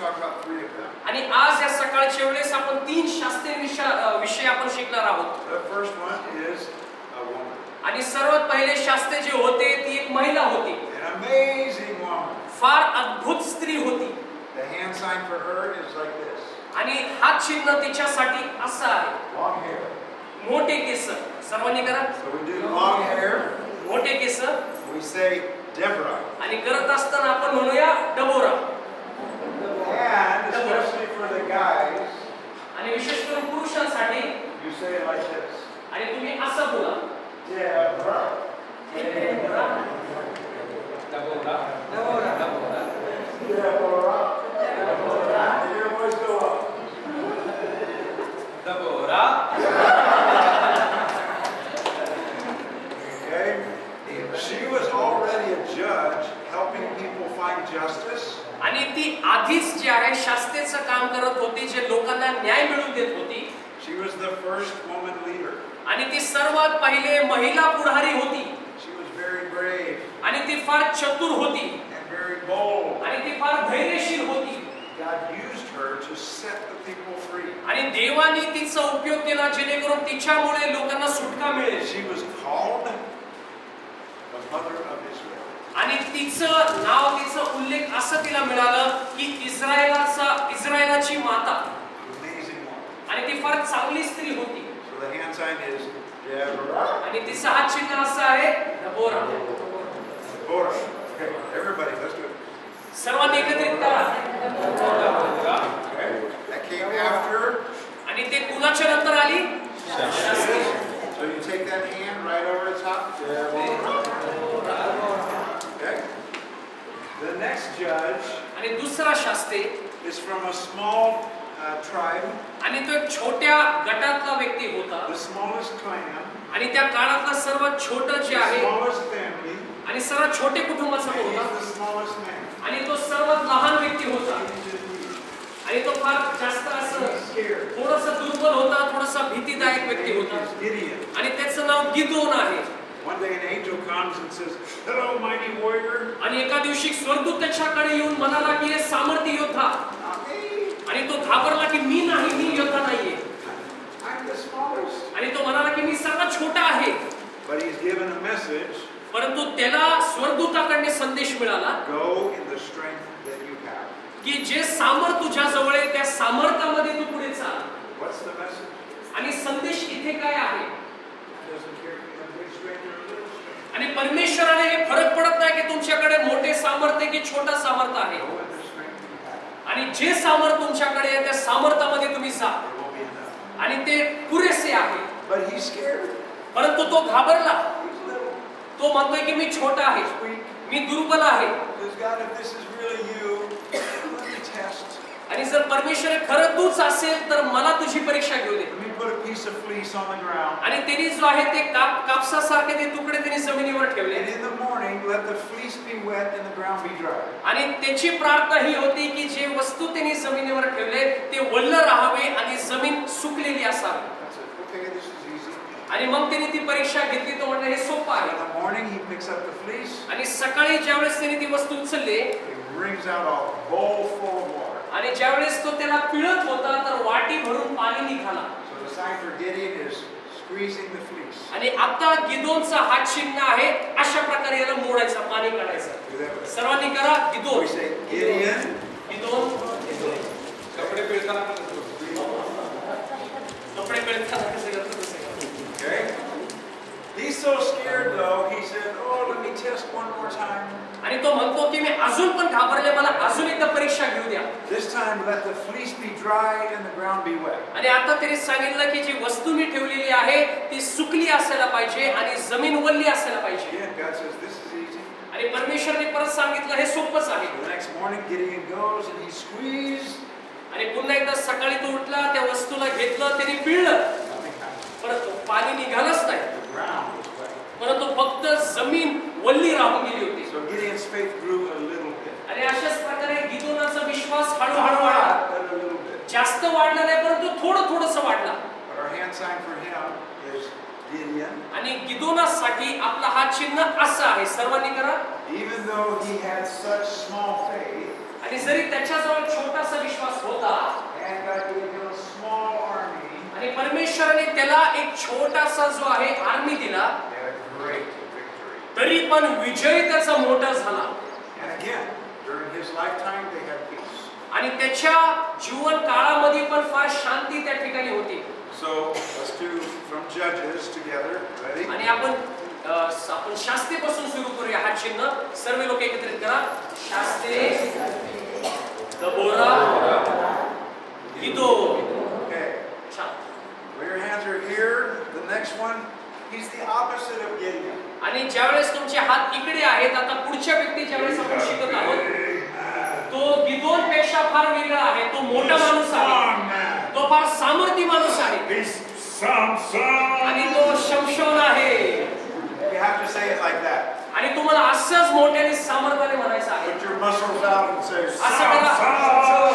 talk about 3 of them. आणि आज या सकाळच्या वेळेस आपण 3 शास्त्रीय विषय आपण शिकणार आहोत. The first one is a woman. आणि सर्वात पहिले शास्त्र जे होते ती एक महिला होती. An amazing woman. फार अद्भुत स्त्री होती. The hand sign for her is like this. आणि हात चिन्ह तिच्यासाठी असं आहे. Long hair. मोठे केस. सर्वांनी करा. So we do long hair. मोठे केस. We say Deborah. आणि करत असताना आपण म्हणूया डबोरा. And especially for the guys, आणि विशेष करून पुरुषांसाठी you say it like this. आणि तुम्ही असं बोला. Deborah. डबोरा. Deborah. डबोरा. Deborah. Deborah. Your voice go up. Deborah. Okay? She was already a judge helping people find justice. आणि ती आधीच जे आहे शास्त्रेचं काम करत होती, जे लोकांना न्याय मिळवून देत होती. She was the first woman leader. आणि ती सर्वात पहिले महिला पुढारी होती. She was very brave आणि ती फार चतुर होती. and very bold. आणि ती फार धैर्यशील होती. God used her to set the people free. आणि देवाने तिचा उपयोग केला जेणेकरून तिच्यामुळे लोकांना सुटका मिळेल. She was called the mother of Israel. आणि तिचं नाव, तिचा उल्लेख असं तिला मिळालं की इस्रायलाची माता. Amazing woman. आणि ती फार चांगली स्त्री होती. So the hand sign is Deborah. आणि तिचा हात चिन्ह असं आहे डबोरा. Deborah. Okay, everybody, let's do it. सर्वांनी एकत्रित करा. Okay, that came after. आणि ते कुणाच्या नंतर आली? Shastri. So you take that hand right over the top. Deborah. Okay. The next judge आणि दुसरा Shastri is from a small tribe, आणि तो एक छोट्या गटातला व्यक्ती होता. the smallest clan, आणि त्या काळातला सर्वात छोटं जे the आहे smallest family. आणि सर्वात छोटे कुटुंबाचा He's होता. the smallest man. आणि तो सर्वात लहान व्यक्ती होता. आणि तो फार जास्त असं Scared. थोडासा दुर्बल होता, थोडासा भीतीदायक व्यक्ती होता. Gideon. आणि त्याचं नाव गिदोन आहे. One day an angel comes and says, "Hello, mighty warrior." आणि एका दिवशी स्वर्गदूत त्याच्याकडे येऊन म्हणाला की हे सामर्थ्य योद्धा. Not me. आणि तो घाबरला की मी नाही, मी योद्धा नाहीये. I'm the smallest. आणि तो म्हणाला की मी सर्वात छोटा आहे. But he's given a message. परंतु त्याला स्वर्गदूताकडे संदेश मिळाला Go in the strength that you have. की जे सामर्थ्य तुझ्या जवळ आहे त्या सामर्थ्यामध्ये तू पुढे चाल. What's the message? आणि संदेश इथे काय आहे? It doesn't care if you have big strength or little strength. आणि परमेश्वराने हे फरक पडत नाही की तुमच्याकडे मोठे सामर्थ्य की छोटा सामर्थ्य आहे. Go in the strength you have. आणि जे सामर्थ्य तुमच्याकडे आहे त्या सामर्थ्यामध्ये तुम्ही जा. There will be enough. आणि ते पुरेसे आहे. But he's scared. परंतु तो घाबरला. He's little. तो म्हणतोय की मी छोटा आहे, He's weak. मी दुर्बल आहे. Says, God, if this is really you, let me test. आणि जर परमेश्वर खरं तूच असेल तर मला तुझी परीक्षा घेऊ दे. Let me put a piece of fleece on the ground. आणि त्यांनी जो आहे ते कापसासारखे ते तुकडे त्यांनी जमिनीवर ठेवले. And in the morning, let the fleece be wet and the ground be dry. आणि त्याची प्रार्थना ही होती की जे वस्तू त्यांनी जमिनीवर ठेवले ते ओलं राहावे आणि जमीन सुकलेली असावी. I said, okay, this is easy. आणि मग त्यांनी ती परीक्षा घेतली. तो म्हणलं हे सोपं In आहे. the morning, he picks up the fleece. आणि सकाळी ज्यावेळेस त्यांनी ती वस्तू उचलली He brings out a bowl full of water. आणि ज्यावेळेस तो त्याला पिळत होता तर वाटी भरून पाणी निघाला. So the sign for Gideon is squeezing the fleece. आणि आता गिदोनचा हात चिन्ह आहे अशा प्रकारे याला मोडायचं, पाणी काढायचं. Do that with us. सर्वांनी करा. We Gideon, say Gideon. Gideon. कपडे पिळताना पण कपडे पिळताना कसं करतो तसं. Okay. He's so scared though. He said, "Oh, let me test one more time. आणि तो म्हणतो की मी अजून पण घाबरले, मला अजून एकदा परीक्षा घेऊ द्या. This time, let the fleece be dry and the ground be wet." आणि आता तरी सांगितलं की जी वस्तू मी ठेवलेली आहे ती सुकली असायला पाहिजे आणि जमीन वल्ली असायला पाहिजे. Again, God says, "This is easy." आणि परमेश्वरने परत सांगितलं हे सोपंच आहे. The next morning, Gideon goes and he squeezed. आणि पुन्हा एकदा सकाळी तो उठला, त्या वस्तूला घेतलं, त्याने पिळलं, Nothing happened. परंतु पाणी निघालंच नाही. The ground was wet. परंतु फक्त जमीन वल्ली राहून गेली होती. So Gideon's faith grew a little bit. आणि अशाच प्रकारे गिदोनाचा विश्वास हळूहळू वाढला. But a little bit. जास्त वाढला नाही परंतु थोडंसं वाढला. But our hand sign for him is Gideon. आणि गिदोनासाठी आपला हा चिन्ह असं आहे. सर्वांनी करा. Even though he had such small faith, आणि जरी त्याच्याजवळ छोटासा परमेश्वराने त्याला एक छोटासा जो आहे आर्मी दिला, He had a great victory. तरी पण विजय त्याचा मोठा झाला. And again, during his lifetime, they had peace. आणि त्याच्या जीवन काळामध्ये पण फार शांती त्या ठिकाणी होती. So let's do from Judges together. Ready? आणि आपण शास्त्रेपासून सुरू करूया. हा चिन्ह सर्व लोक एकत्रित करा. शास्त्रे, दबोरा, गिदोन. Okay. छान. Well, your hands are here. The next one, he's the opposite of Gideon. आणि ज्यावेळेस तुमचे हात इकडे आहेत, आता पुढच्या व्यक्ती ज्यावेळेस आपण शिकत आहोत, तो गिदोन पेक्षा फार वेगळा आहे. तो मोठा माणूस आहे, तो फार सामर्थी माणूस आहे, आणि तो शमशोन आहे. You have to say it like that. आणि तुम्हाला असंच मोठ्याने सामर्थ्याने म्हणायचं आहे. Put your muscles out and say, असं करा,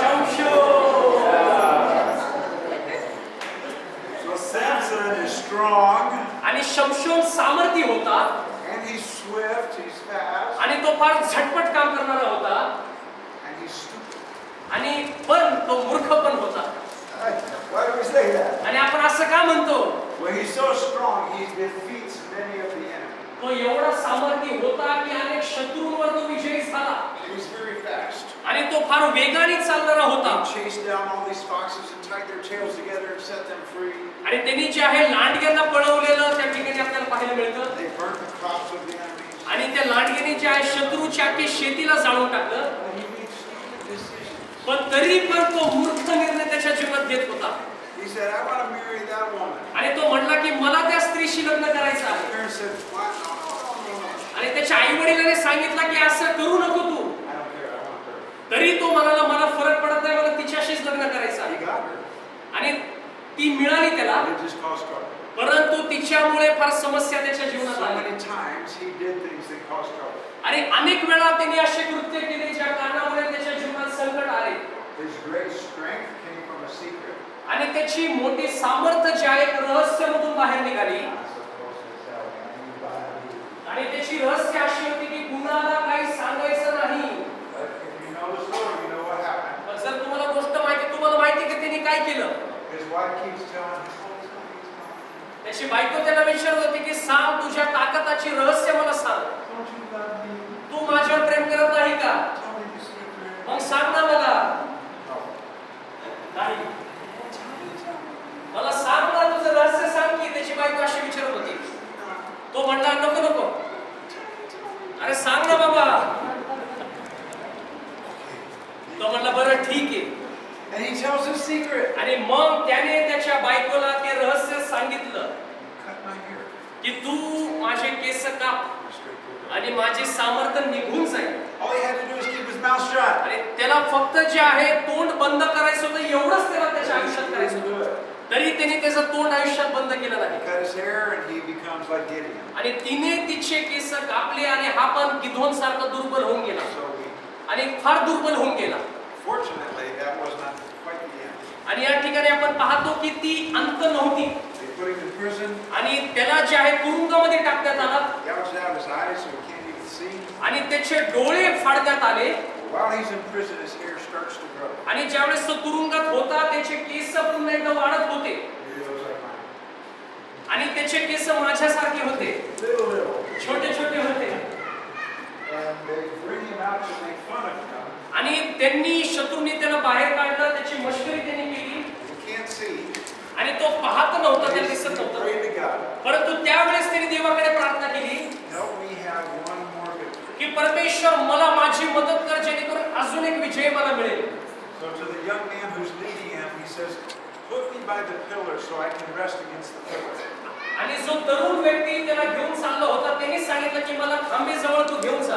शमशोन. So Samson is strong, आणि शमशोन सामर्थी होता, and he's swift, he's fast, आणि तो फार झटपट काम करणारा होता, and he's stupid. आणि पण तो मूर्ख पण होता. Why do we say that? आणि आपण असं का म्हणतो? Well, he's so strong, he defeats many of the enemy. तो एवढा सामर्थी होता की अनेक शत्रूंवर तो विजयी झाला. He's very fast. आणि तो फार वेगाने चालणारा होता. He chased down all these foxes and tied their tails together and set them free. आणि त्यांनी जे आहे लांडग्यांना पळवलेलं त्या ठिकाणी आपल्याला पाहायला मिळतं. They burnt the crops of the enemies. आणि त्या लांडग्याने जे आहे शत्रूच्या अख्खी शेतीला जाळून टाकलं. But he made stupid decisions. पण तरी पण तो मूर्ख निर्णय त्याच्या जीवनात घेत होता. He said, I want to marry that woman. आणि तो म्हणला की मला त्या स्त्रीशी लग्न करायचं आहे. The parents said, what? No. आणि त्याच्या आई वडिलांनी सांगितलं की असं करू नको तू. I don't care, I want her. तरी तो म्हणाला मला फरक पडत नाही, मला तिच्याशीच लग्न करायचं He आहे. got her. आणि ती मिळाली त्याला, But it just caused trouble. परंतु तिच्यामुळे फार समस्या त्याच्या जीवनात So आल्या. many times he did things that caused trouble. आणि अनेक वेळा त्यांनी असे कृत्य केले ज्या कारणामुळे त्याच्या जीवनात संकट आले. His great strength came from a secret. आणि त्याची मोठी सामर्थ्य जे आहे रहस्यामधून बाहेर निघाली. Not supposed to tell anybody. आणि त्याची रहस्य अशी होती की कुणाला काही सांगायचं नाही. But if you know the story, you know what happened. पण जर तुम्हाला गोष्ट माहिती, तुम्हाला माहिती की त्यांनी काय केलं. His wife keeps telling him, oh, it's not. त्याची बायको त्याला विचारत होती की सांग तुझ्या ताकदाची रहस्य मला सांग. Don't you love me? तू माझ्यावर प्रेम करत नाही का? Tell me the secret. मग सांग ना मला. No. नाही. मला सांग ना तुझं रहस्य सांग की. त्याची बायको अशी विचारत होती. तो म्हणला नको. अरे सांग ना बाबा. तो म्हणला बरं ठीक आहे. And he tells his secret. आणि मग त्याने त्याच्या बायकोला ते रहस्य सांगितलं Cut my hair. की तू माझे केस काप Straight through. आणि माझे सामर्थ्य निघून जाईल. All he had to do was keep his mouth shut. आणि त्याला फक्त जे आहे तोंड बंद करायचं होतं, एवढंच त्याला त्याच्या आयुष्यात करायचं do होतं. it. तरी त्याने त्याचं तोंड आयुष्यात बंद केलं नाही. Cut his hair and he becomes like Gideon. आणि तिने तिचे केस कापले आणि हा पण गिदोन सारखा दुर्बल होऊन गेला So weak. आणि फार दुर्बल होऊन गेला. Fortunately, that was not quite the end. आणि या ठिकाणी आपण पाहतो की ती अंत नव्हती. They put him in prison, आणि त्याला जे आहे तुरुंगामध्ये टाकण्यात आला gouged out his eyes so he can't even see. आणि त्याचे डोळे फाडण्यात आले. While he's in prison, his hair starts to grow. आणि ज्यावेळेस तो तुरुंगात होता त्याचे केस पुन्हा एकदा वाढत होते He goes like mine. आणि त्याचे केस माझ्यासारखे होते, Little. छोटे होते. And they bring him out to make fun of him. आणि त्यांनी शत्रूंनी त्याला बाहेर काढलं, त्याची मश्करी त्यांनी केली. He can't see. आणि तो पाहत नव्हता, त्याला He's दिसत नव्हतं. prayed to God. परंतु त्यावेळेस त्यांनी देवाकडे प्रार्थना केली Help me have one more victory. की परमेश्वर मला माझी मदत कर, जेणेकरून अजून एक विजय मला मिळेल. So to the young man who's leading him, he says, put me by the pillar so I can rest against the pillar. आणि जो तरुण व्यक्ती त्याला घेऊन चालला होता त्यांनी सांगितलं की मला खांबेजवळ तू घेऊन जा.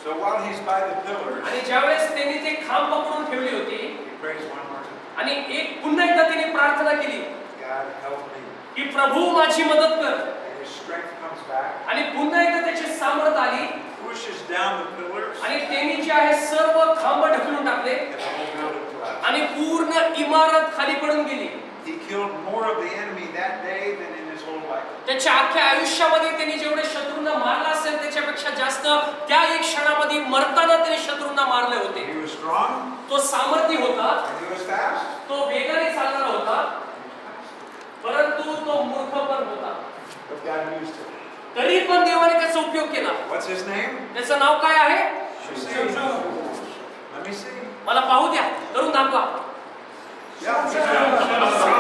So while he's by the pillars, आणि ज्यावेळेस त्यांनी ते खांब पकडून ठेवली होती he prays one more time. आणि पुन्हा एकदा त्यांनी प्रार्थना केली God help me. की प्रभू माझी मदत कर. And his strength comes back, आणि पुन्हा एकदा त्याची सामर्थ आली pushes down the pillars, आणि त्यांनी जे आहे सर्व खांब ढकलून टाकले and the whole building collapsed. आणि पूर्ण इमारत खाली पडून गेली. He killed more of the enemy that day than in his whole life. त्याच्या अख्ख्या आयुष्यामध्ये त्यांनी जेवढे शत्रूंना मारला असेल त्याच्यापेक्षा जास्त त्या एक क्षणामध्ये मरताना त्याने शत्रूंना मारले होते. He was strong, तो सामर्थी होता and he was fast, But God used him. तरी पण देवाने त्याचा उपयोग केला. What's his name? त्याचं नाव काय आहे? Let me see. मला पाहू द्या, करून दाखवा. Yeah.